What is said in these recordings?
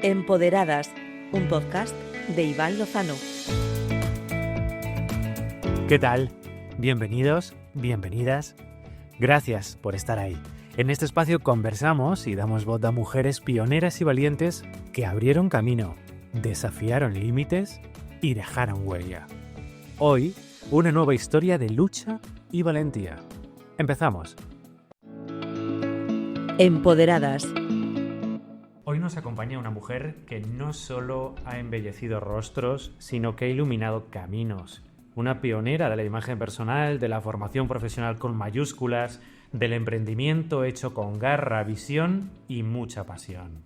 Empoderadas, un podcast de Iván Lozano. ¿Qué tal? Bienvenidos, bienvenidas. Gracias por estar ahí. En este espacio conversamos y damos voz a mujeres pioneras y valientes que abrieron camino, desafiaron límites y dejaron huella. Hoy, una nueva historia de lucha y valentía. Empezamos. Empoderadas. Hoy nos acompaña una mujer que no solo ha embellecido rostros, sino que ha iluminado caminos. Una pionera de la imagen personal, de la formación profesional con mayúsculas, del emprendimiento hecho con garra, visión y mucha pasión.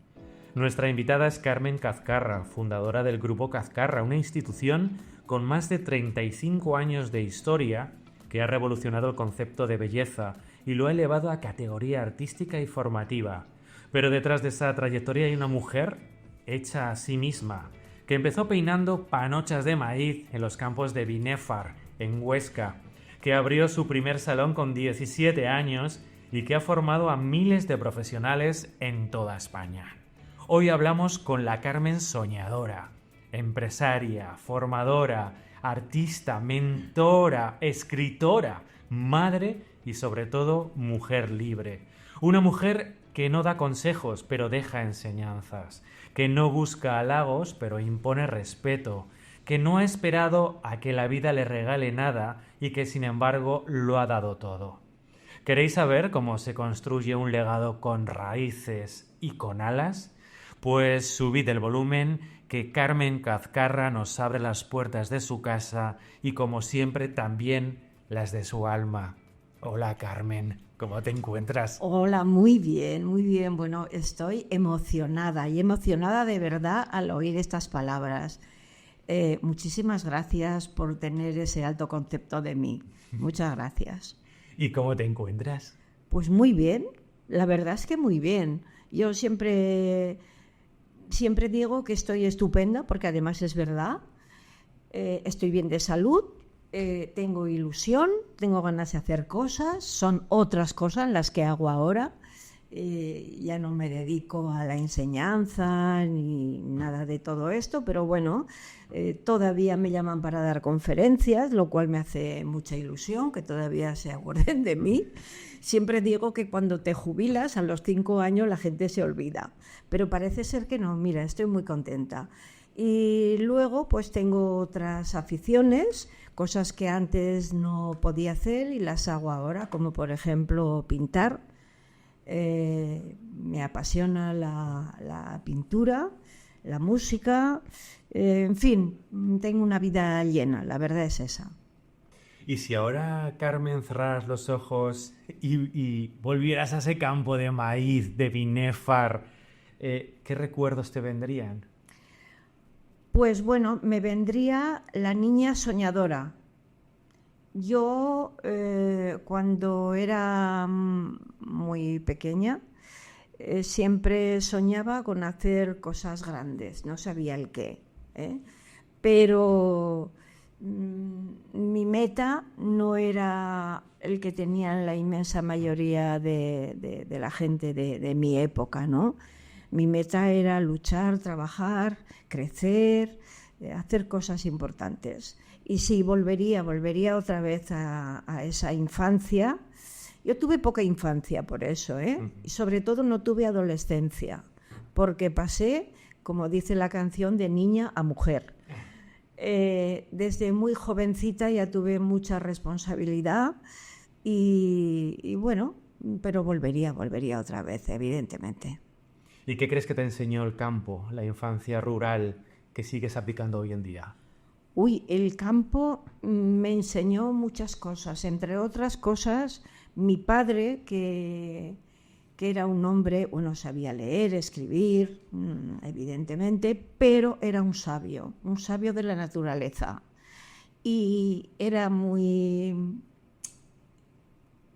Nuestra invitada es Carmen Cazcarra, fundadora del Grupo Cazcarra, una institución con más de 35 años de historia que ha revolucionado el concepto de belleza y lo ha elevado a categoría artística y formativa. Pero detrás de esa trayectoria hay una mujer hecha a sí misma, que empezó peinando panochas de maíz en los campos de Binéfar, en Huesca, que abrió su primer salón con 17 años y que ha formado a miles de profesionales en toda España. Hoy hablamos con la Carmen soñadora, empresaria, formadora, artista, mentora, escritora, madre y sobre todo mujer libre. Una mujer que no da consejos pero deja enseñanzas, que no busca halagos pero impone respeto, que no ha esperado a que la vida le regale nada y que sin embargo lo ha dado todo. ¿Queréis saber cómo se construye un legado con raíces y con alas? Pues subid el volumen, que Carmen Cazcarra nos abre las puertas de su casa y como siempre también las de su alma. Hola Carmen, ¿cómo te encuentras? Hola, muy bien, muy bien. Bueno, estoy emocionada y emocionada de verdad al oír estas palabras. Muchísimas gracias por tener ese alto concepto de mí. Muchas gracias. ¿Y cómo te encuentras? Pues muy bien, la verdad es que muy bien. Yo siempre digo que estoy estupenda, porque además es verdad. Estoy bien de salud. Tengo ilusión, tengo ganas de hacer cosas, son otras cosas las que hago ahora. Ya no me dedico a la enseñanza ni nada de todo esto, pero bueno, todavía me llaman para dar conferencias, lo cual me hace mucha ilusión, que todavía se acuerden de mí. Siempre digo que cuando te jubilas, a los 5 años la gente se olvida, pero parece ser que no. Mira, estoy muy contenta. Y luego pues tengo otras aficiones, cosas que antes no podía hacer y las hago ahora, como por ejemplo pintar. Me apasiona la pintura, la música, en fin, tengo una vida llena, la verdad es esa. Y si ahora, Carmen, cerraras los ojos y volvieras a ese campo de maíz, de Binéfar, ¿qué recuerdos te vendrían? Pues bueno, me vendría la niña soñadora. Yo, cuando era muy pequeña, siempre soñaba con hacer cosas grandes, no sabía el qué, pero mi meta no era el que tenían la inmensa mayoría de la gente de mi época, ¿no? Mi meta era luchar, trabajar, crecer, hacer cosas importantes. Y sí, volvería otra vez a esa infancia. Yo tuve poca infancia por eso, y sobre todo no tuve adolescencia, porque pasé, como dice la canción, de niña a mujer. Desde muy jovencita ya tuve mucha responsabilidad y bueno, pero volvería otra vez, evidentemente. ¿Y qué crees que te enseñó el campo, la infancia rural, que sigues aplicando hoy en día? El campo me enseñó muchas cosas, entre otras cosas, mi padre, que era un hombre, bueno, sabía leer, escribir, evidentemente, pero era un sabio de la naturaleza. Y era muy,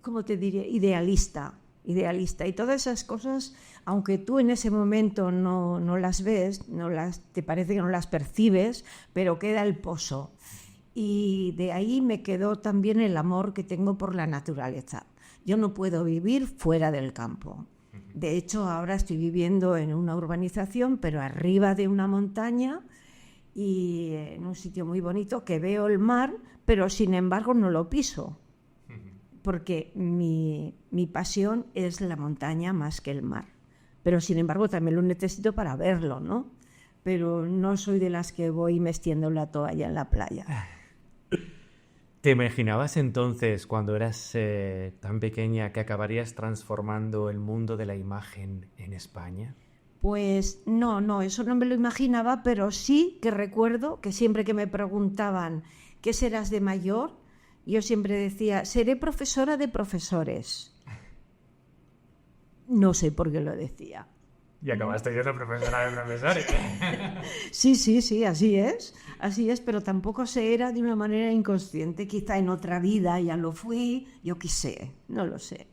¿cómo te diré?, idealista. Y todas esas cosas, aunque tú en ese momento no las ves, te parece que no las percibes, pero queda el pozo. Y de ahí me quedó también el amor que tengo por la naturaleza. Yo no puedo vivir fuera del campo. De hecho, ahora estoy viviendo en una urbanización, pero arriba de una montaña y en un sitio muy bonito que veo el mar, pero sin embargo no lo piso, porque mi pasión es la montaña más que el mar. Pero sin embargo también lo necesito para verlo, ¿no? Pero no soy de las que voy me extiendo la toalla en la playa. ¿Te imaginabas entonces, cuando eras tan pequeña, que acabarías transformando el mundo de la imagen en España? Pues no, eso no me lo imaginaba, pero sí que recuerdo que siempre que me preguntaban ¿qué serás de mayor? Yo siempre decía, seré profesora de profesores. No sé por qué lo decía. Y acabaste siendo profesora de profesores. Sí, así es, pero tampoco se era de una manera inconsciente, quizá en otra vida ya lo fui, yo qué sé, no lo sé.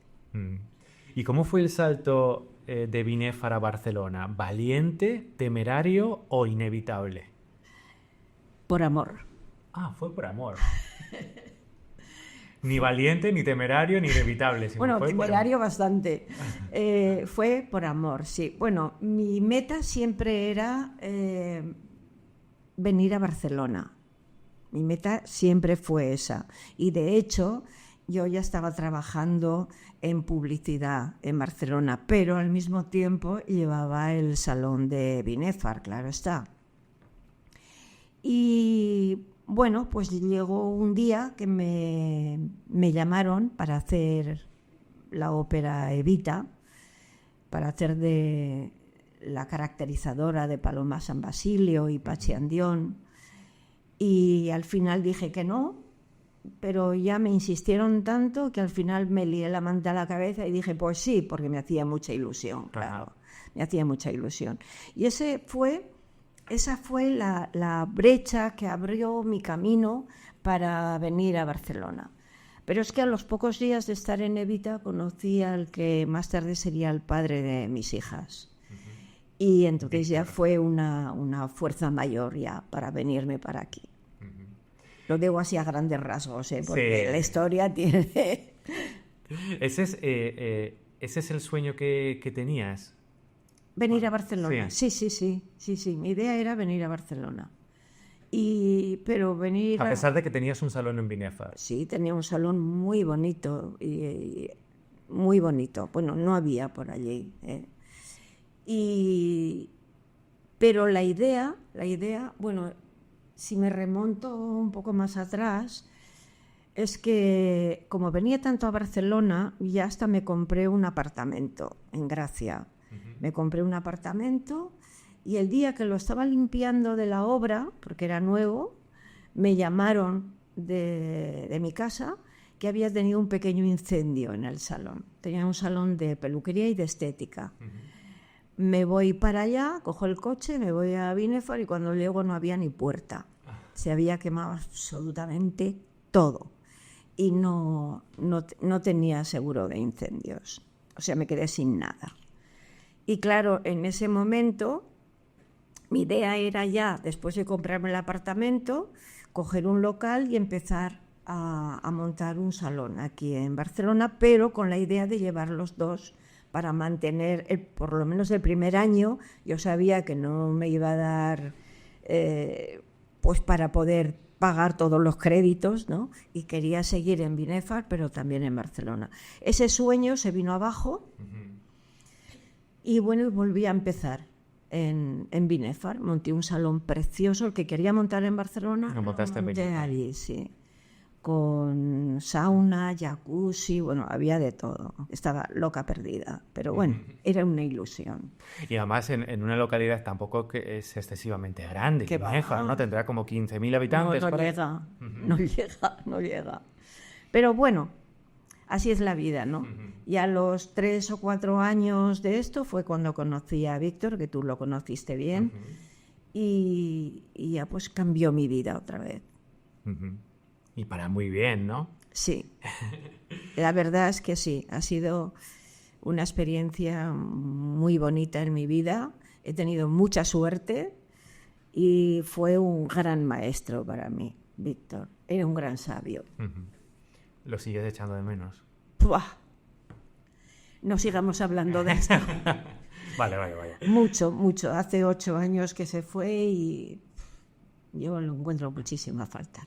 ¿Y cómo fue el salto de Binèfar a Barcelona? ¿Valiente, temerario o inevitable? Por amor. Ah, fue por amor. Ni valiente, ni temerario, ni inevitable. Bueno, temerario bastante. Fue por amor, sí. Bueno, mi meta siempre era venir a Barcelona. Mi meta siempre fue esa. Y de hecho, yo ya estaba trabajando en publicidad en Barcelona, pero al mismo tiempo llevaba el salón de Binèfar, claro está. Y bueno, pues llegó un día que me llamaron para hacer la ópera Evita, para hacer de la caracterizadora de Paloma San Basilio y Pachi Andión, y al final dije que no, pero ya me insistieron tanto que al final me lié la manta a la cabeza y dije pues sí, porque me hacía mucha ilusión, claro, me hacía mucha ilusión. Y esa fue la brecha que abrió mi camino para venir a Barcelona. Pero es que a los pocos días de estar en Evita conocí al que más tarde sería el padre de mis hijas. Y entonces ya fue una fuerza mayor ya para venirme para aquí. Lo digo así a grandes rasgos, porque la historia tiene... ¿Ese es el sueño que tenías? Venir a Barcelona, sí. Mi idea era venir a Barcelona. Pero venir... A pesar de que tenías un salón en Binèfar. Sí, tenía un salón muy bonito, muy bonito. Bueno, no había por allí. Pero la idea, bueno, si me remonto un poco más atrás, es que como venía tanto a Barcelona, ya hasta me compré un apartamento en Gracia. Me compré un apartamento y el día que lo estaba limpiando de la obra, porque era nuevo, me llamaron de mi casa que había tenido un pequeño incendio en el salón. Tenía un salón de peluquería y de estética. Me voy para allá, cojo el coche, me voy a Binèfar y cuando llego no había ni puerta. Se había quemado absolutamente todo y no tenía seguro de incendios. O sea, me quedé sin nada. Y claro, en ese momento mi idea era ya, después de comprarme el apartamento, coger un local y empezar a montar un salón aquí en Barcelona, pero con la idea de llevar los dos para mantener, por lo menos el primer año, yo sabía que no me iba a dar pues para poder pagar todos los créditos, ¿no? Y quería seguir en Binèfar, pero también en Barcelona. Ese sueño se vino abajo y bueno, volví a empezar en Binèfar. Monté un salón precioso, el que quería montar en Barcelona. Lo montaste en Binèfar. Allí, sí. Con sauna, jacuzzi, bueno, había de todo. Estaba loca perdida, pero bueno, era una ilusión. Y además en una localidad tampoco que es excesivamente grande, Binèfar, ¿no? Tendrá como 15.000 habitantes. No llega. Pero bueno, así es la vida, ¿no? Y a los 3 o 4 años de esto fue cuando conocí a Víctor, que tú lo conociste bien, y ya pues cambió mi vida otra vez. Y para muy bien, ¿no? Sí, la verdad es que sí, ha sido una experiencia muy bonita en mi vida, he tenido mucha suerte y fue un gran maestro para mí, Víctor, era un gran sabio. ¿Lo sigues echando de menos? ¡Puah! no sigamos hablando de esto. Vale. Mucho. Hace 8 años que se fue y yo lo encuentro muchísimo a faltar.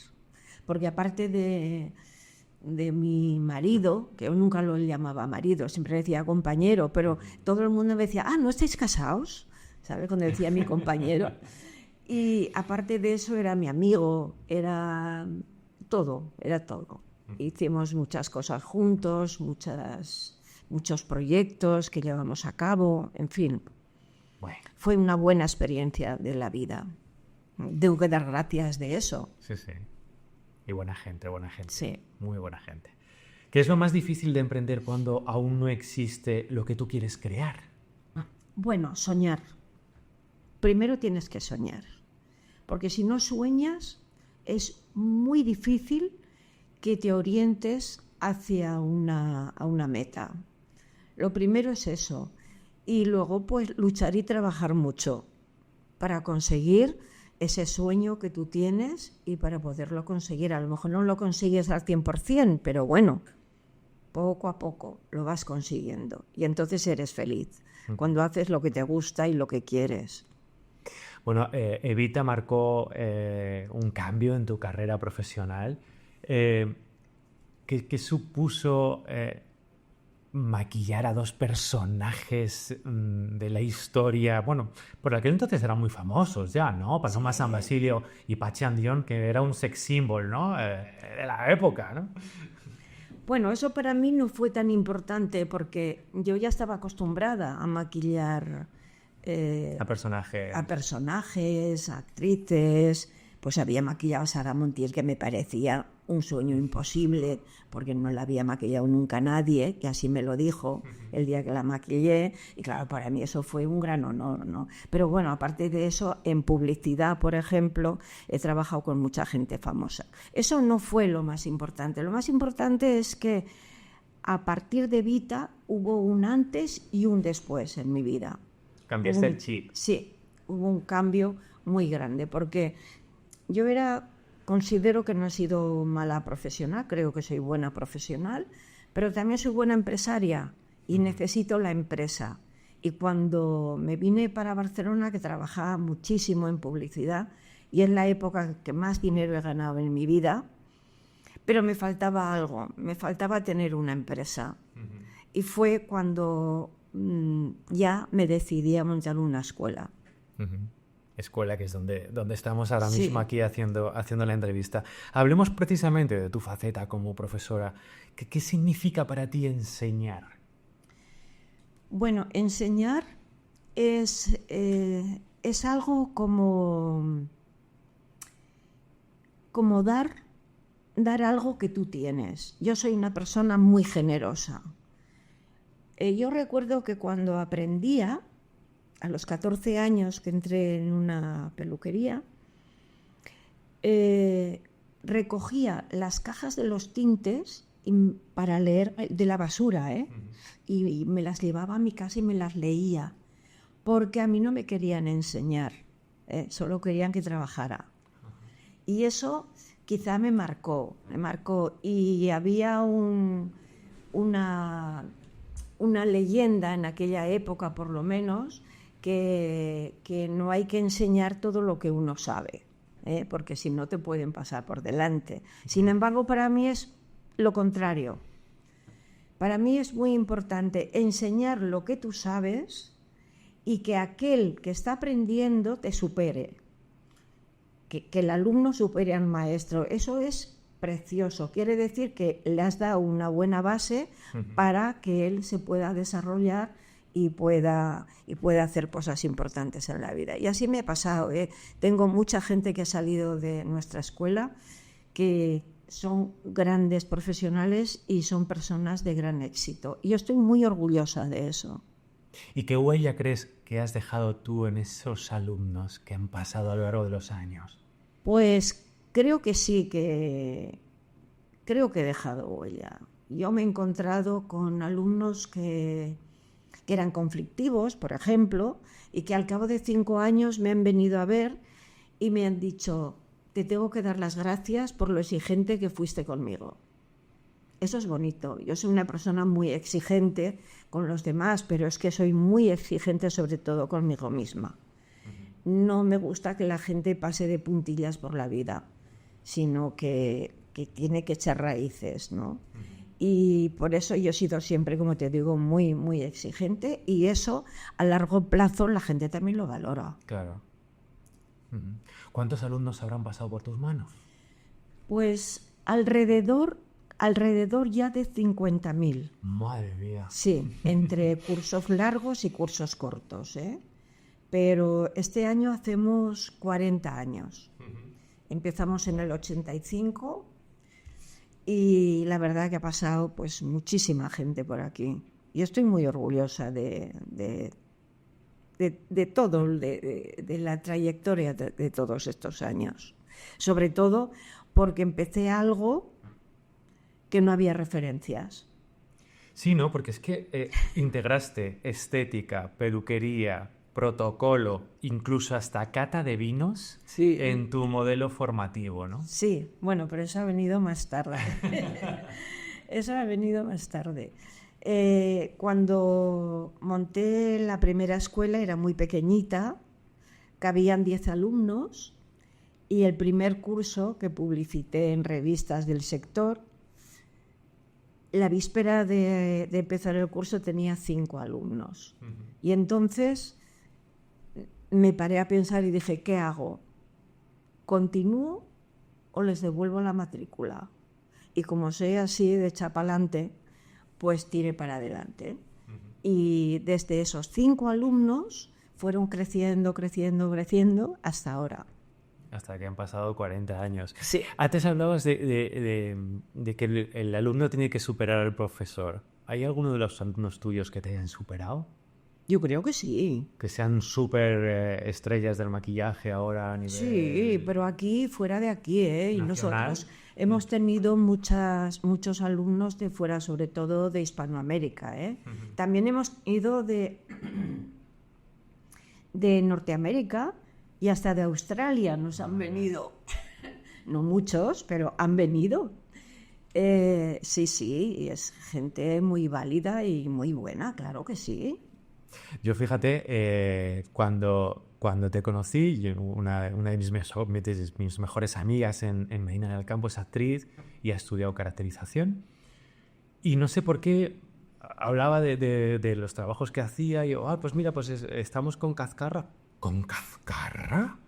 Porque aparte de mi marido, que yo nunca lo llamaba marido, siempre decía compañero, pero todo el mundo me decía, ¿no estáis casados? ¿Sabes? Cuando decía mi compañero. Y aparte de eso era mi amigo, era todo. Hicimos muchas cosas juntos, muchos proyectos que llevamos a cabo, en fin. Bueno. Fue una buena experiencia de la vida. Tengo que dar gracias de eso. Sí. Y buena gente. Sí. Muy buena gente. ¿Qué es lo más difícil de emprender cuando aún no existe lo que tú quieres crear? Bueno, soñar. Primero tienes que soñar. Porque si no sueñas, es muy difícil que te orientes hacia una meta. Lo primero es eso. Y luego, pues, luchar y trabajar mucho para conseguir ese sueño que tú tienes y para poderlo conseguir. A lo mejor no lo consigues al 100%, pero bueno, poco a poco lo vas consiguiendo. Y entonces eres feliz, cuando haces lo que te gusta y lo que quieres. Bueno, Evita marcó un cambio en tu carrera profesional. ¿Qué supuso maquillar a 2 personajes de la historia? Bueno, por aquel entonces eran muy famosos ya, ¿no? Paloma San Basilio y Patxi Andión, que era un sex symbol, ¿no? De la época, ¿no? Bueno, eso para mí no fue tan importante porque yo ya estaba acostumbrada a maquillar A personajes, a actrices. Pues había maquillado a Sara Montiel, que me parecía un sueño imposible, porque no la había maquillado nunca nadie, que así me lo dijo el día que la maquillé, y claro, para mí eso fue un gran honor, ¿no? Pero bueno, aparte de eso, en publicidad, por ejemplo, he trabajado con mucha gente famosa. Eso no fue lo más importante. Lo más importante es que a partir de Evita hubo un antes y un después en mi vida. Cambiaste el chip. Sí, hubo un cambio muy grande, porque yo considero que no he sido mala profesional, creo que soy buena profesional, pero también soy buena empresaria y necesito la empresa. Y cuando me vine para Barcelona, que trabajaba muchísimo en publicidad, y es la época que más dinero he ganado en mi vida, pero me faltaba algo, me faltaba tener una empresa. Y fue cuando ya me decidí a montar una escuela. Escuela, que es donde estamos ahora mismo aquí haciendo la entrevista. Hablemos precisamente de tu faceta como profesora. ¿Qué significa para ti enseñar? Bueno, enseñar es algo como dar algo que tú tienes. Yo soy una persona muy generosa. Yo recuerdo que cuando aprendía, a los 14 años que entré en una peluquería, recogía las cajas de los tintes para leer de la basura, y me las llevaba a mi casa y me las leía, porque a mí no me querían enseñar, solo querían que trabajara. Y eso quizá me marcó, y había una leyenda en aquella época, por lo menos, que no hay que enseñar todo lo que uno sabe, porque si no te pueden pasar por delante. Sin embargo, para mí es lo contrario. Para mí es muy importante enseñar lo que tú sabes y que aquel que está aprendiendo te supere, que el alumno supere al maestro. Eso es precioso. Quiere decir que le has dado una buena base para que él se pueda desarrollar y pueda hacer cosas importantes en la vida. Y así me ha pasado, Tengo mucha gente que ha salido de nuestra escuela que son grandes profesionales y son personas de gran éxito. Y yo estoy muy orgullosa de eso. ¿Y qué huella crees que has dejado tú en esos alumnos que han pasado a lo largo de los años? Pues creo que sí, creo que he dejado huella. Yo me he encontrado con alumnos que eran conflictivos, por ejemplo, y que al cabo de 5 años me han venido a ver y me han dicho: te tengo que dar las gracias por lo exigente que fuiste conmigo. Eso es bonito. Yo soy una persona muy exigente con los demás, pero es que soy muy exigente sobre todo conmigo misma. No me gusta que la gente pase de puntillas por la vida, sino que tiene que echar raíces, ¿no? Y por eso yo he sido siempre, como te digo, muy, muy exigente, y eso a largo plazo la gente también lo valora. Claro. ¿Cuántos alumnos habrán pasado por tus manos? Pues alrededor ya de 50.000. Madre mía. Sí, entre cursos largos y cursos cortos, ¿eh? Pero este año hacemos 40 años. Empezamos en el 85 y la verdad que ha pasado pues muchísima gente por aquí. Y estoy muy orgullosa de todo, de la trayectoria de todos estos años. Sobre todo porque empecé algo que no había referencias. Sí, ¿no? Porque es que integraste estética, peluquería, protocolo, incluso hasta cata de vinos en tu modelo formativo, ¿no? Sí, bueno, pero eso ha venido más tarde. Eso ha venido más tarde. Cuando monté la primera escuela era muy pequeñita, cabían 10 alumnos, y el primer curso que publicité en revistas del sector, la víspera de empezar el curso tenía 5 alumnos. Y entonces me paré a pensar y dije, ¿qué hago? ¿Continúo o les devuelvo la matrícula? Y como soy así de chapalante, pues tiré para adelante. Y desde esos 5 alumnos fueron creciendo hasta ahora. Hasta que han pasado 40 años. Sí. Antes hablabas de que el alumno tiene que superar al profesor. ¿Hay alguno de los alumnos tuyos que te hayan superado? Yo creo que sí. Que sean súper estrellas del maquillaje ahora a nivel... Sí, pero aquí, fuera de aquí, ¿eh? Y nacional. nosotros hemos tenido muchos alumnos de fuera, sobre todo de Hispanoamérica, ¿eh? También hemos ido de Norteamérica y hasta de Australia nos han venido. No muchos, pero han venido. Sí, es gente muy válida y muy buena, claro que sí. Yo fíjate, cuando te conocí, una de mis mejores amigas en Medina del Campo es actriz y ha estudiado caracterización. Y no sé por qué hablaba de los trabajos que hacía y yo, pues mira, pues estamos con Cazcarra. ¿Con Cazcarra?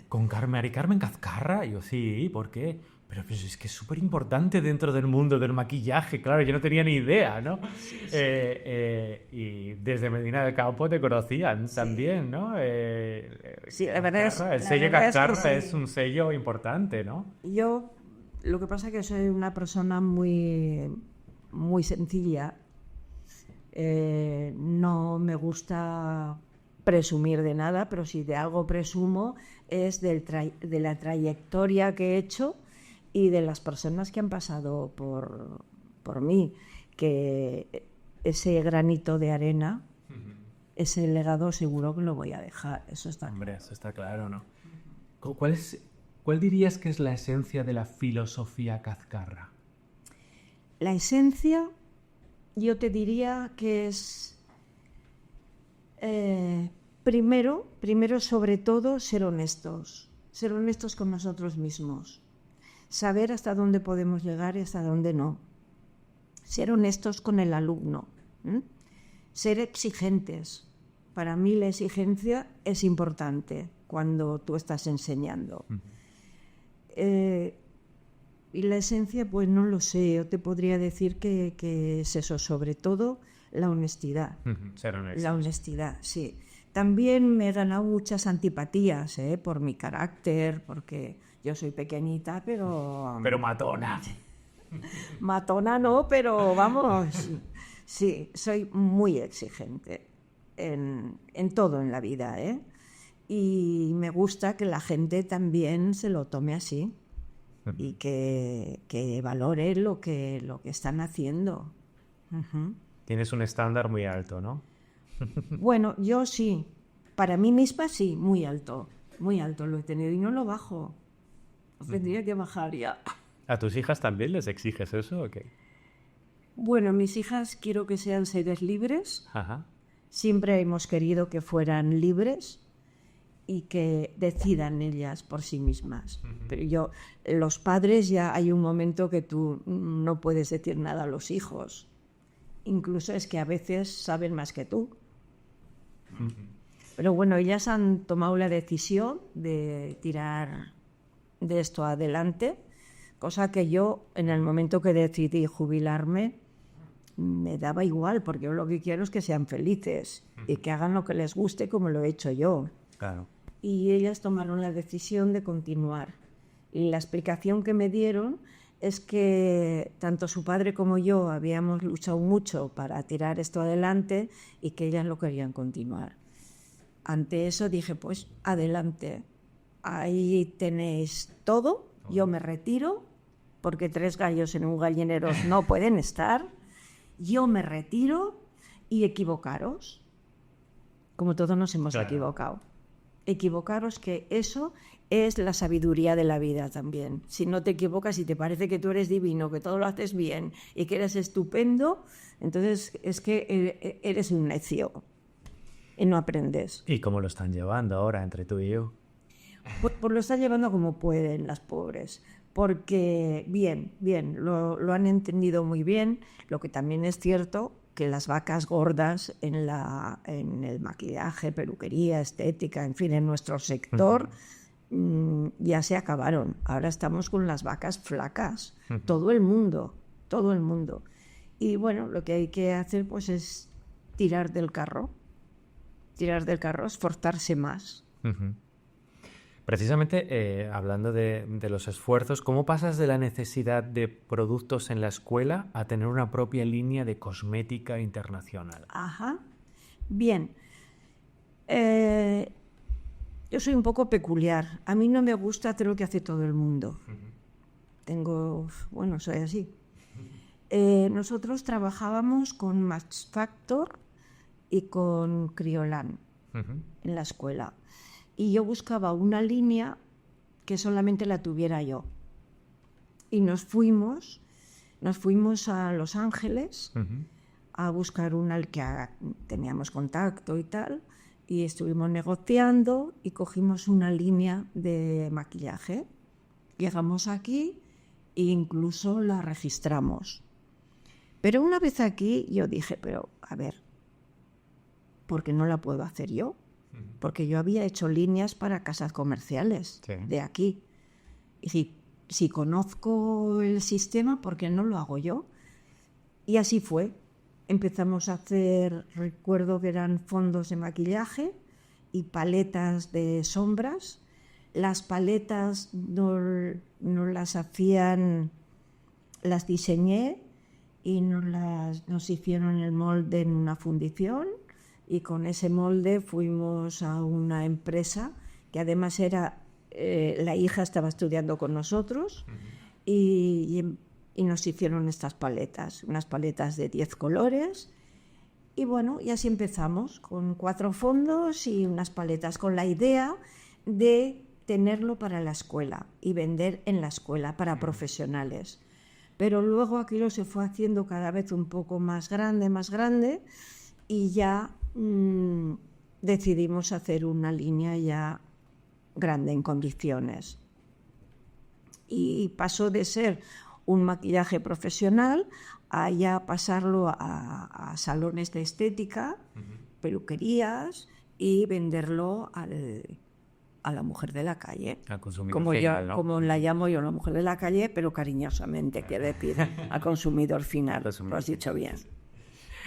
¿Con Mari Carmen Cazcarra? Y yo, sí, ¿por qué? Pero pues es que es súper importante dentro del mundo del maquillaje, claro, yo no tenía ni idea, ¿no? Sí. Y desde Medina del Campo te conocían también, ¿no? Sí, la verdad es el sello Cazcarra es un sello importante, ¿no? Yo, lo que pasa es que soy una persona muy, muy sencilla. No me gusta presumir de nada, pero si de algo presumo es de la trayectoria que he hecho y de las personas que han pasado por mí, que ese granito de arena, ese legado seguro que lo voy a dejar, eso está claro. Hombre, eso está claro, ¿no? ¿Cuál dirías que es la esencia de la filosofía Cazcarra? La esencia, yo te diría que es, primero sobre todo, ser honestos con nosotros mismos. Saber hasta dónde podemos llegar y hasta dónde no. Ser honestos con el alumno. Ser exigentes. Para mí la exigencia es importante cuando tú estás enseñando. Y la esencia, pues no lo sé. Yo te podría decir que es eso, sobre todo la honestidad. Ser honestos. La honestidad, sí. También me he ganado muchas antipatías, por mi carácter, porque yo soy pequeñita, pero... Pero matona. Matona no, pero vamos, sí, soy muy exigente en todo en la vida, ¿eh? Y me gusta que la gente también se lo tome así y que valore lo que están haciendo. Tienes un estándar muy alto, ¿no? Bueno, yo sí, para mí misma sí, muy alto lo he tenido y no lo bajo. Tendría que bajar ya. ¿A tus hijas también les exiges eso o qué? Bueno, mis hijas quiero que sean seres libres. Ajá. Siempre hemos querido que fueran libres y que decidan ellas por sí mismas. Pero los padres, ya hay un momento que tú no puedes decir nada a los hijos. Incluso es que a veces saben más que tú. Pero bueno, ellas han tomado la decisión de tirar de esto adelante, cosa que yo, en el momento que decidí jubilarme, me daba igual, porque yo lo que quiero es que sean felices y que hagan lo que les guste como lo he hecho yo. Claro. Y ellas tomaron la decisión de continuar. Y la explicación que me dieron es que tanto su padre como yo habíamos luchado mucho para tirar esto adelante y que ellas lo querían continuar. Ante eso dije, pues adelante, ahí tenéis todo, yo me retiro, porque 3 gallos en un gallinero no pueden estar, yo me retiro y equivocaros, como todos nos hemos equivocado. Equivocaros, que eso es la sabiduría de la vida también. Si no te equivocas y te parece que tú eres divino, que todo lo haces bien y que eres estupendo, entonces es que eres un necio y no aprendes. ¿Y cómo lo están llevando ahora entre tú y yo? Pues lo están llevando como pueden las pobres, porque bien, lo han entendido muy bien. Lo que también es cierto, que las vacas gordas en el maquillaje, peluquería, estética, en fin, en nuestro sector, ya se acabaron. Ahora estamos con las vacas flacas, todo el mundo. Y bueno, lo que hay que hacer pues es tirar del carro, esforzarse más. Precisamente, hablando de los esfuerzos, ¿cómo pasas de la necesidad de productos en la escuela a tener una propia línea de cosmética internacional? Ajá. Bien. Yo soy un poco peculiar. A mí no me gusta hacer lo que hace todo el mundo. Soy así. Nosotros trabajábamos con Max Factor y con Criolan en la escuela. Y yo buscaba una línea que solamente la tuviera yo. Y nos fuimos a Los Ángeles a buscar una al que teníamos contacto y tal, y estuvimos negociando y cogimos una línea de maquillaje. Llegamos aquí e incluso la registramos. Pero una vez aquí yo dije, pero a ver, ¿por qué no la puedo hacer yo? Porque yo había hecho líneas para casas comerciales de aquí. Y si conozco el sistema, ¿por qué no lo hago yo? Y así fue. Empezamos a hacer, recuerdo que eran fondos de maquillaje y paletas de sombras. Las paletas no las hacían, las diseñé y nos hicieron el molde en una fundición. Y con ese molde fuimos a una empresa que además la hija estaba estudiando con nosotros y nos hicieron estas paletas, unas paletas de 10 colores. Y bueno, y así empezamos con 4 fondos y unas paletas, con la idea de tenerlo para la escuela y vender en la escuela para profesionales. Pero luego aquello se fue haciendo cada vez un poco más grande y ya decidimos hacer una línea ya grande en condiciones. Y pasó de ser un maquillaje profesional a ya pasarlo a salones de estética, peluquerías, y venderlo a la mujer de la calle. Al consumidor como final, ¿no? Como la llamo yo, la mujer de la calle, pero cariñosamente, quiero decir, al consumidor final. Lo has dicho bien.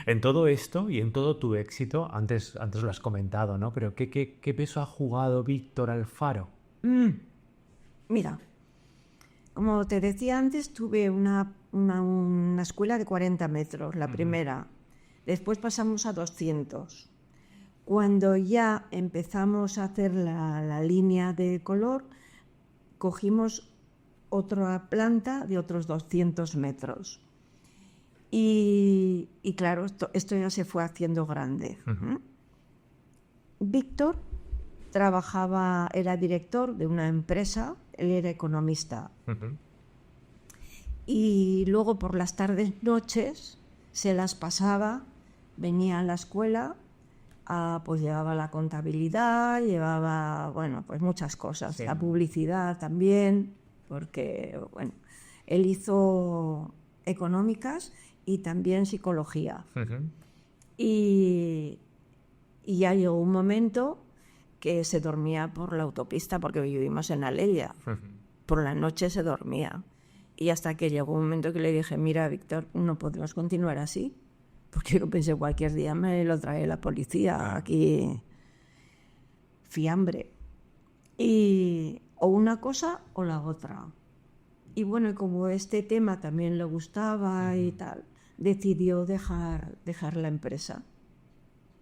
En todo esto y en todo tu éxito, antes lo has comentado, ¿no? Pero ¿qué peso ha jugado Víctor Alfaro? Mira, como te decía antes, tuve una escuela de 40 metros, la primera. Después pasamos a 200. Cuando ya empezamos a hacer la línea de color, cogimos otra planta de otros 200 metros. Y claro, esto ya se fue haciendo grande. Víctor era director de una empresa, él era economista. Y luego por las tardes, noches, se las pasaba, venía a la escuela, pues llevaba la contabilidad, llevaba, bueno, pues muchas cosas, Sí. la publicidad también, porque, bueno, él hizo económicas y también psicología. Ujú. Y ya llegó un momento que se dormía por la autopista, porque vivimos en Alella. Por la noche se dormía. Y hasta que llegó un momento que le dije, mira, Víctor, no podemos continuar así. Porque yo pensé, cualquier día me lo trae la policía aquí, fiambre. O una cosa o la otra. Y bueno, como este tema también le gustaba y tal, decidió dejar la empresa.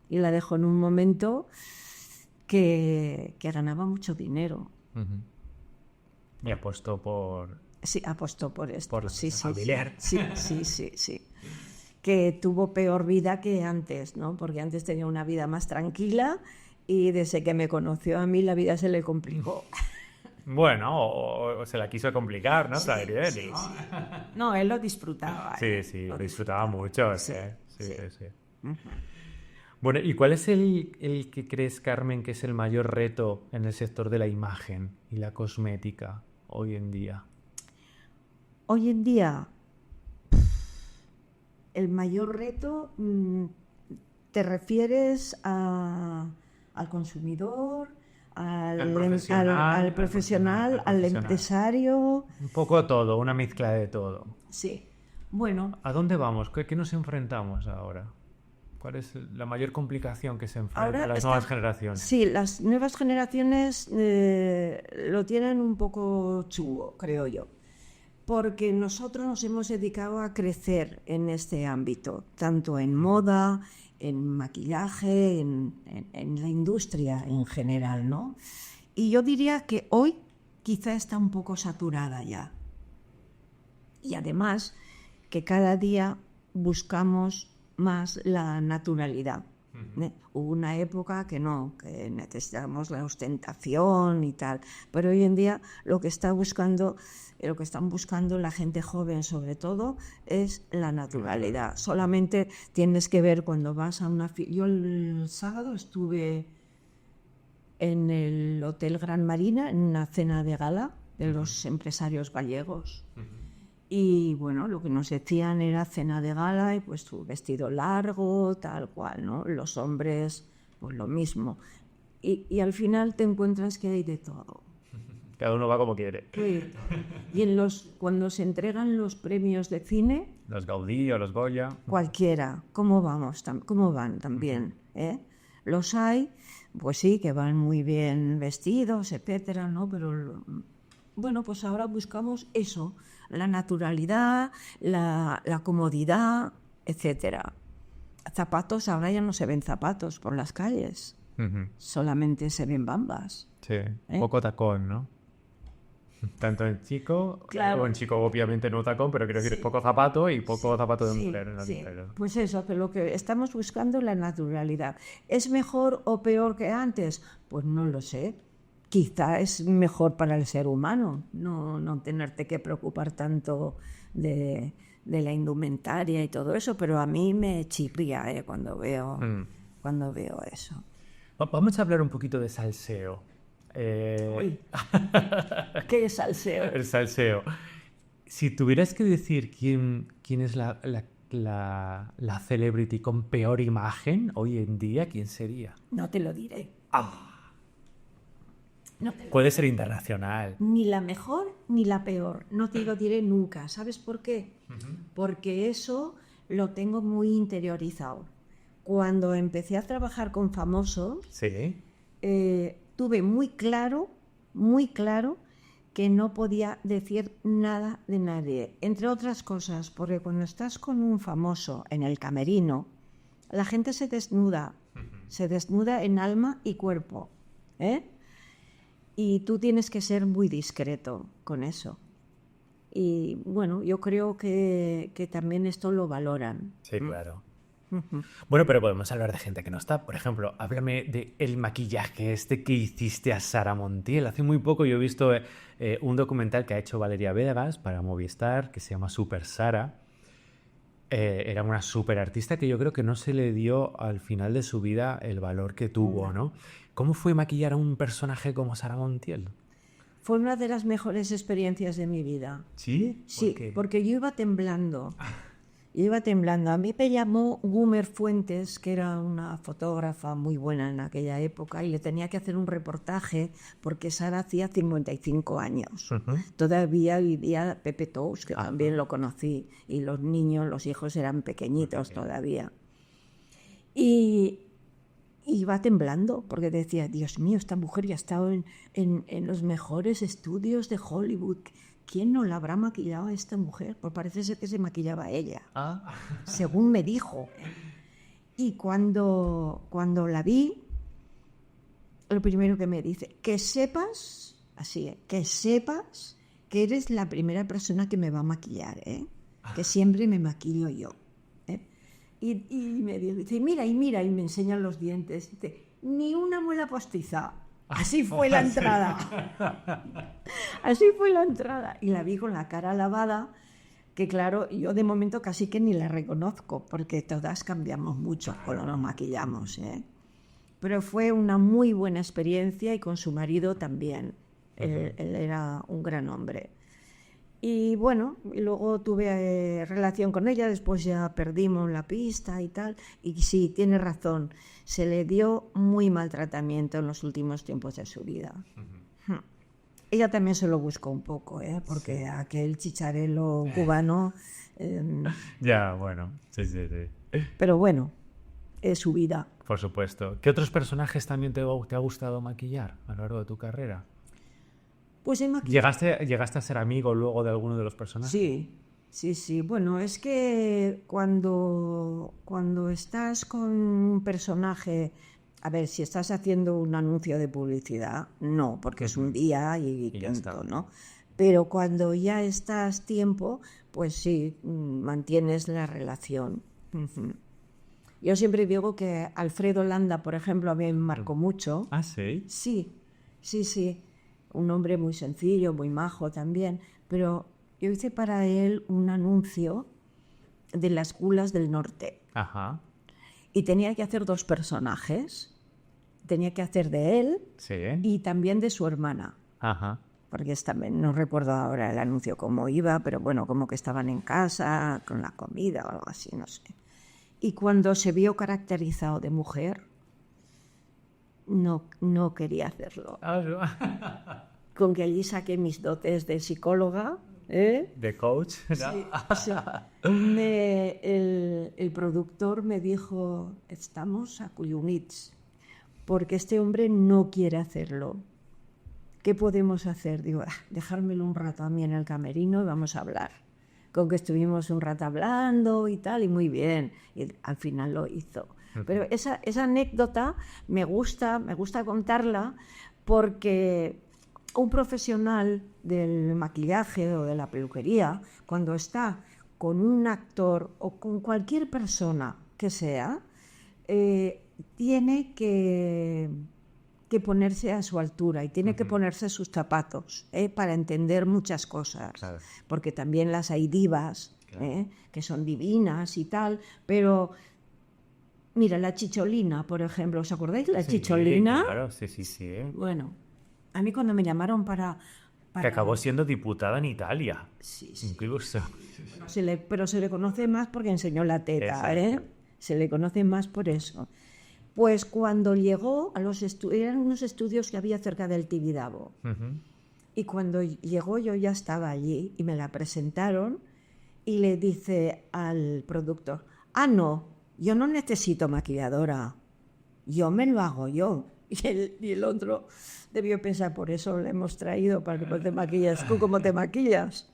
Y la dejó en un momento que ganaba mucho dinero. Ujú. Y apostó por... Sí, apostó por esto. Por la sí, empresa familiar. Sí. Que tuvo peor vida que antes, ¿no? Porque antes tenía una vida más tranquila y desde que me conoció a mí la vida se le complicó. Bueno, o se la quiso complicar, ¿no? Está bien, Sí, ¿no? sí. No, él lo disfrutaba. Sí, lo disfrutaba mucho. Sí, Sí. Bueno, ¿y cuál es el que crees, Carmen, que es el mayor reto en el sector de la imagen y la cosmética hoy en día? Hoy en día, el mayor reto, ¿te refieres al consumidor, al profesional, al empresario? Un poco todo, una mezcla de todo. Sí. Bueno, ¿A dónde vamos? ¿Qué nos enfrentamos ahora? ¿Cuál es la mayor complicación que se enfrenta a las nuevas generaciones? Sí, las nuevas generaciones lo tienen un poco chungo, creo yo. Porque nosotros nos hemos dedicado a crecer en este ámbito, tanto en moda, en maquillaje, en la industria en general, ¿no? Y yo diría que hoy quizá está un poco saturada ya. Y además que cada día buscamos más la naturalidad. Hubo una época que no, que necesitábamos la ostentación y tal, pero hoy en día lo que están buscando la gente joven sobre todo es la naturalidad. Solamente tienes que ver cuando vas a una... Yo el sábado estuve en el Hotel Gran Marina en una cena de gala de los empresarios gallegos. Y bueno, lo que nos decían era cena de gala y pues tu vestido largo, tal cual, ¿no? Los hombres, pues lo mismo. Y al final te encuentras que hay de todo. Cada uno va como quiere. Y cuando se entregan los premios de cine, Los Gaudí o los Goya. cualquiera, ¿cómo van también? Los hay, pues sí, que van muy bien vestidos, etcétera, ¿no? Pero bueno, pues ahora buscamos eso, la naturalidad, la comodidad, etcétera. Zapatos, ahora ya no se ven zapatos por las calles, solamente se ven bambas. Sí, poco tacón, ¿no? Tanto en chico, Claro. o en chico obviamente no tacón, pero quiero decir poco zapato y poco zapato de mujer. En la Sí. mujer. Pues eso, que lo que estamos buscando la naturalidad. ¿Es mejor o peor que antes? Pues no lo sé. Quizá es mejor para el ser humano no tenerte que preocupar tanto de la indumentaria y todo eso, pero a mí me chirría cuando veo eso. Vamos a hablar un poquito de salseo. Uy. ¿Qué es salseo? El salseo. Si tuvieras que decir quién es la celebrity con peor imagen hoy en día, ¿quién sería? No te lo diré. No te lo Puede ser internacional. Ni la mejor ni la peor. No te lo diré nunca. ¿Sabes por qué? Porque eso lo tengo muy interiorizado. Cuando empecé a trabajar con famosos, Sí. tuve muy claro que no podía decir nada de nadie. Entre otras cosas, porque cuando estás con un famoso en el camerino, la gente se desnuda en alma y cuerpo, y tú tienes que ser muy discreto con eso. Y bueno, yo creo que también esto lo valoran. Sí, claro. Bueno, pero podemos hablar de gente que no está. Por ejemplo, háblame del maquillaje que hiciste a Sara Montiel. Hace muy poco yo he visto un documental que ha hecho Valeria Vegas para Movistar, que se llama Super Sara. Era una súper artista que yo creo que no se le dio al final de su vida el valor que tuvo, ¿no? ¿Cómo fue maquillar a un personaje como Sara Montiel? Fue una de las mejores experiencias de mi vida. ¿Sí? Sí, ¿Por qué? porque yo iba temblando. Yo iba temblando. A mí me llamó Gumer Fuentes, que era una fotógrafa muy buena en aquella época, y le tenía que hacer un reportaje porque Sara hacía 55 años. Todavía vivía Pepe Tous, que también lo conocí, y los niños, los hijos eran pequeñitos todavía. Y iba temblando porque decía, Dios mío, esta mujer ya ha estado en los mejores estudios de Hollywood. ¿Quién no la habrá maquillado a esta mujer? Pues parece ser que se maquillaba ella, según me dijo. Y cuando la vi, lo primero que me dice, que sepas, así, que sepas que eres la primera persona que me va a maquillar, que siempre me maquillo yo. Y me dice, mira, y me enseñan los dientes. Dice, ni una muela postiza. Así fue la entrada. Así fue la entrada. Y la vi con la cara lavada, que claro, yo de momento casi que ni la reconozco, porque todas cambiamos mucho cuando nos maquillamos, Pero fue una muy buena experiencia y con su marido también. Él era un gran hombre. Y bueno, y luego tuve relación con ella, después ya perdimos la pista y tal. Y sí, tiene razón, se le dio muy mal tratamiento en los últimos tiempos de su vida. Ella también se lo buscó un poco, porque sí. Aquel chicharelo cubano... Ya, bueno, sí. Pero bueno, es su vida. Por supuesto. ¿Qué otros personajes también te ha gustado maquillar a lo largo de tu carrera? Pues ¿Llegaste a ser amigo luego de alguno de los personajes? Sí. Bueno, es que cuando estás con un personaje... A ver, si estás haciendo un anuncio de publicidad, no, porque es un día y ya punto, está, ¿no? Pero cuando ya estás tiempo, pues sí, mantienes la relación. Yo siempre digo que Alfredo Landa, por ejemplo, a mí me marcó mucho. ¿Ah, sí? Sí. Un hombre muy sencillo, muy majo también, pero yo hice para él un anuncio de las Gulas del Norte. Ajá. Y tenía que hacer dos personajes. Tenía que hacer de él y también de su hermana. Ajá. Porque también no recuerdo ahora el anuncio cómo iba, pero bueno, como que estaban en casa con la comida o algo así, no sé. Y cuando se vio caracterizado de mujer, no quería hacerlo. Con que allí saqué mis dotes de psicóloga, ¿De coach? Sí, o sea, el productor me dijo, estamos acollonits, porque este hombre no quiere hacerlo. ¿Qué podemos hacer? Digo, dejármelo un rato a mí en el camerino y vamos a hablar. Con que estuvimos un rato hablando y tal, y muy bien. Y al final lo hizo. Pero esa anécdota me gusta contarla porque un profesional del maquillaje o de la peluquería, cuando está con un actor o con cualquier persona que sea, tiene que ponerse a su altura y tiene que ponerse sus zapatos para entender muchas cosas. Claro. Porque también las hay divas, claro, que son divinas y tal, pero... Mira, la Chicholina, por ejemplo, ¿os acordáis? La Chicholina. Claro, sí. Bueno, a mí cuando me llamaron para... Que acabó siendo diputada en Italia. Sí. Incluso. Pero se le conoce más porque enseñó la teta, Se le conoce más por eso. Pues cuando llegó a eran unos estudios que había cerca del Tibidabo. Y cuando llegó yo ya estaba allí y me la presentaron y le dice al productor, no, yo no necesito maquilladora, yo me lo hago yo. Y el otro debió pensar, por eso le hemos traído para que te maquillas tú como te maquillas.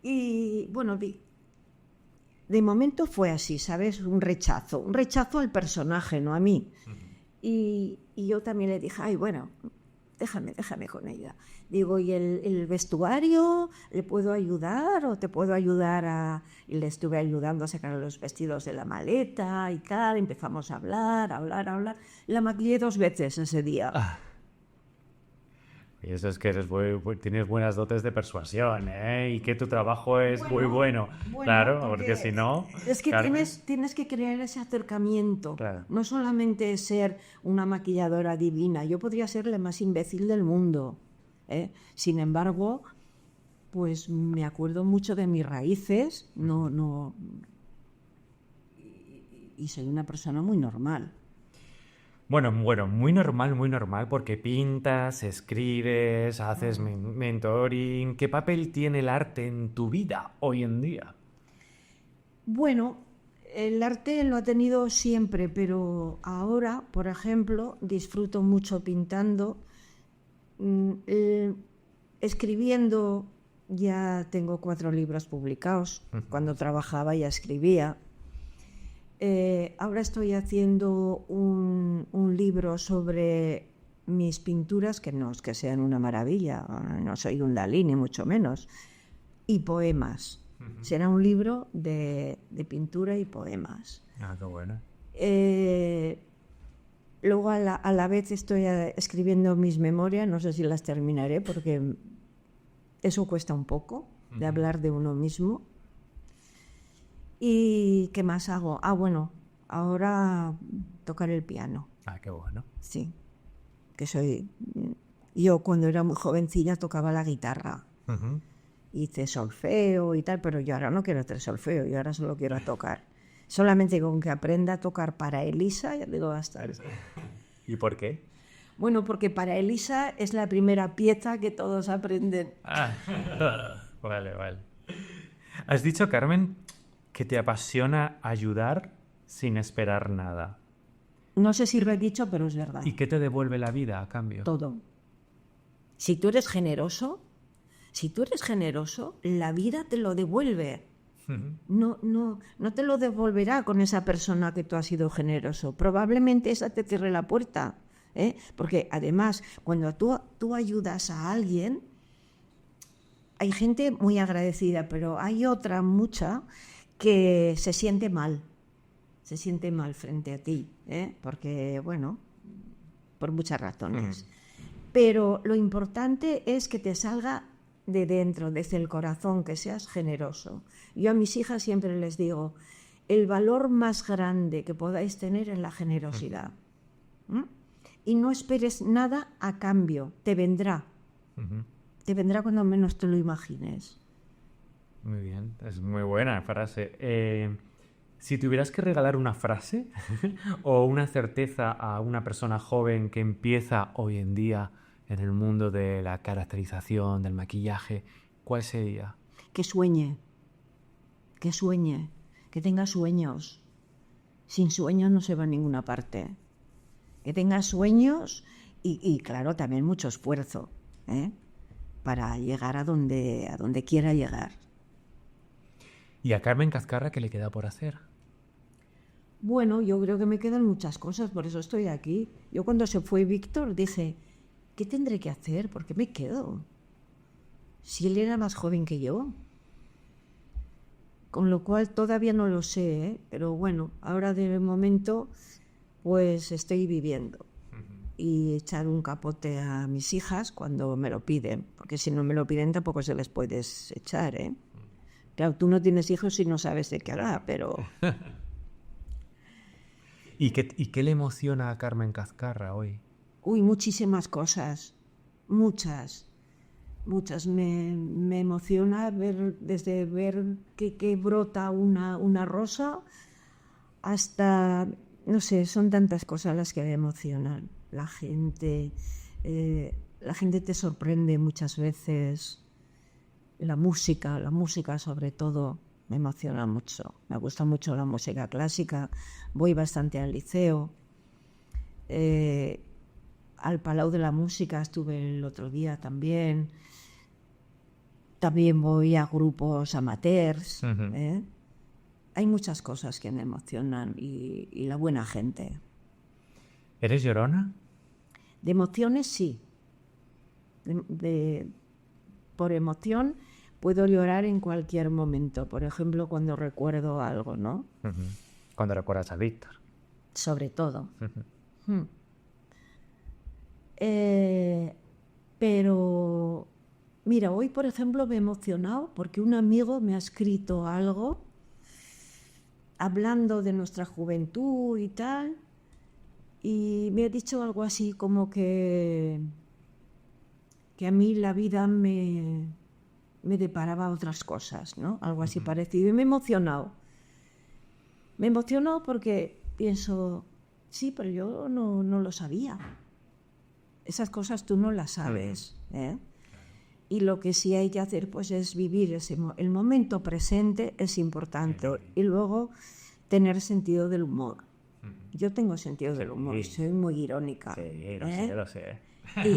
Y bueno, de momento fue así, ¿sabes? Un rechazo al personaje, no a mí. Y yo también le dije, bueno, déjame con ella. Digo, ¿y el vestuario? ¿Le puedo ayudar o te puedo ayudar Y le estuve ayudando a sacar los vestidos de la maleta y tal. Empezamos a hablar. La maquillé 2 veces ese día. Y eso es que tienes buenas dotes de persuasión, ¿eh? Y que tu trabajo es muy bueno. Claro, porque si no... Es que Carmen... tienes que crear ese acercamiento. Claro. No solamente ser una maquilladora divina. Yo podría ser la más imbécil del mundo, ¿eh? Sin embargo, pues me acuerdo mucho de mis raíces. Y soy una persona muy normal. Bueno, muy normal, porque pintas, escribes, haces mentoring. ¿Qué papel tiene el arte en tu vida hoy en día? Bueno, el arte lo ha tenido siempre, pero ahora, por ejemplo, disfruto mucho pintando, escribiendo. Ya tengo 4 libros publicados. Cuando trabajaba ya escribía. Ahora estoy haciendo un libro sobre mis pinturas, que no es que sean una maravilla, no soy un Dalí ni mucho menos, y poemas. Será un libro de pintura y poemas. Ah, qué bueno. Luego a la vez estoy escribiendo mis memorias, no sé si las terminaré porque eso cuesta un poco, de hablar de uno mismo. ¿Y qué más hago? Bueno, ahora tocar el piano. Ah, qué bueno. Sí, yo cuando era muy jovencilla tocaba la guitarra. Hice solfeo y tal, pero yo ahora no quiero hacer solfeo, yo ahora solo quiero tocar. Solamente con que aprenda a tocar para Elisa, ya digo bastante. ¿Y por qué? Bueno, porque para Elisa es la primera pieza que todos aprenden. Vale. Has dicho, Carmen, que te apasiona ayudar sin esperar nada. No sé si lo he dicho, pero es verdad. ¿Y qué te devuelve la vida a cambio? Todo. Si tú eres generoso, la vida te lo devuelve. No te lo devolverá con esa persona que tú has sido generoso. Probablemente esa te cierre la puerta, ¿eh? Porque además, cuando tú ayudas a alguien, hay gente muy agradecida, pero hay otra mucha que se siente mal frente a ti, ¿eh? Porque, bueno, por muchas razones. Pero lo importante es que te salga de dentro, desde el corazón, que seas generoso. Yo a mis hijas siempre les digo, el valor más grande que podáis tener es la generosidad. Y no esperes nada a cambio, te vendrá. Te vendrá cuando menos te lo imagines. Muy bien, es muy buena frase. Si tuvieras que regalar una frase o una certeza a una persona joven que empieza hoy en día en el mundo de la caracterización, del maquillaje, ¿cuál sería? Que sueñe, que tenga sueños. Sin sueños no se va a ninguna parte. Que tenga sueños y claro, también mucho esfuerzo, ¿eh? Para llegar a donde quiera llegar. ¿Y a Carmen Cazcarra qué le queda por hacer? Bueno, yo creo que me quedan muchas cosas, por eso estoy aquí. Yo cuando se fue Víctor dije, ¿qué tendré que hacer? ¿Por qué me quedo? Si él era más joven que yo. Con lo cual todavía no lo sé, ¿eh? Pero bueno, ahora de momento pues estoy viviendo. Y echar un capote a mis hijas cuando me lo piden, porque si no me lo piden tampoco se les puedes echar, ¿eh? Claro, tú no tienes hijos y no sabes de qué hará, pero... ¿Y qué le emociona a Carmen Cazcarra hoy? Uy, muchísimas cosas, muchas. Me emociona desde ver que brota una rosa hasta, no sé, son tantas cosas las que me emocionan. La gente te sorprende muchas veces. La música sobre todo me emociona mucho. Me gusta mucho la música clásica. Voy bastante al liceo. Al Palau de la Música estuve el otro día también. También voy a grupos amateurs. ¿Eh? Hay muchas cosas que me emocionan y la buena gente. ¿Eres llorona? De emociones sí. Por emoción puedo llorar en cualquier momento. Por ejemplo, cuando recuerdo algo, ¿no? Cuando recuerdas a Víctor. Sobre todo. Pero, mira, hoy, por ejemplo, me he emocionado porque un amigo me ha escrito algo hablando de nuestra juventud y tal, y me ha dicho algo así como que a mí la vida me deparaba otras cosas, ¿no? Algo así parecido. Y me he emocionado. Me he emocionado porque pienso, sí, pero yo no lo sabía. Esas cosas tú no las sabes, ¿eh? Y lo que sí hay que hacer pues es vivir el momento presente, es importante. Y luego tener sentido del humor. Yo tengo sentido del humor, soy muy irónica. Sí, lo sé.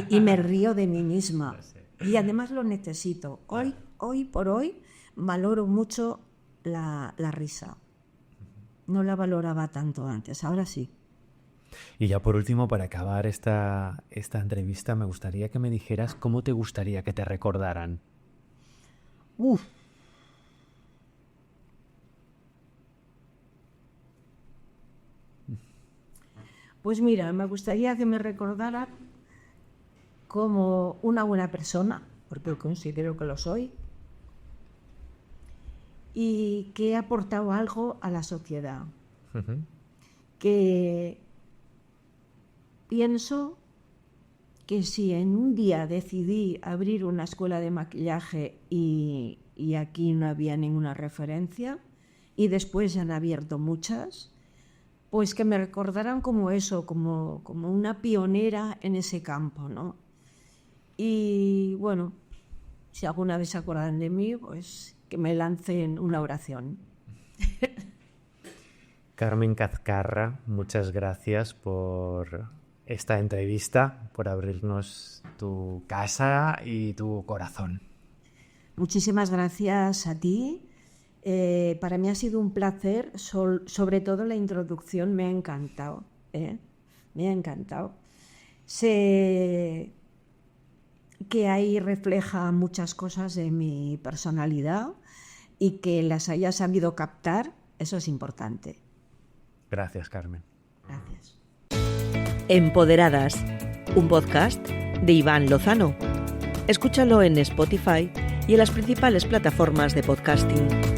Y me río de mí misma. Y además lo necesito. Hoy por hoy valoro mucho la risa. No la valoraba tanto antes, ahora sí. Y ya por último, para acabar esta entrevista, me gustaría que me dijeras cómo te gustaría que te recordaran. Pues mira, me gustaría que me recordaran como una buena persona, porque considero que lo soy, y que he aportado algo a la sociedad. Que pienso que si en un día decidí abrir una escuela de maquillaje y aquí no había ninguna referencia, y después ya han abierto muchas, pues que me recordaran como eso, como una pionera en ese campo, ¿no? Y bueno, si alguna vez se acuerdan de mí, pues que me lancen una oración. Carmen Cazcarra, muchas gracias por esta entrevista, por abrirnos tu casa y tu corazón. Muchísimas gracias a ti. Para mí ha sido un placer, sobre todo la introducción me ha encantado. Me ha encantado. Sé que ahí refleja muchas cosas de mi personalidad y que las haya sabido captar, eso es importante. Gracias, Carmen. Gracias. Empoderadas, un podcast de Iván Lozano. Escúchalo en Spotify y en las principales plataformas de podcasting.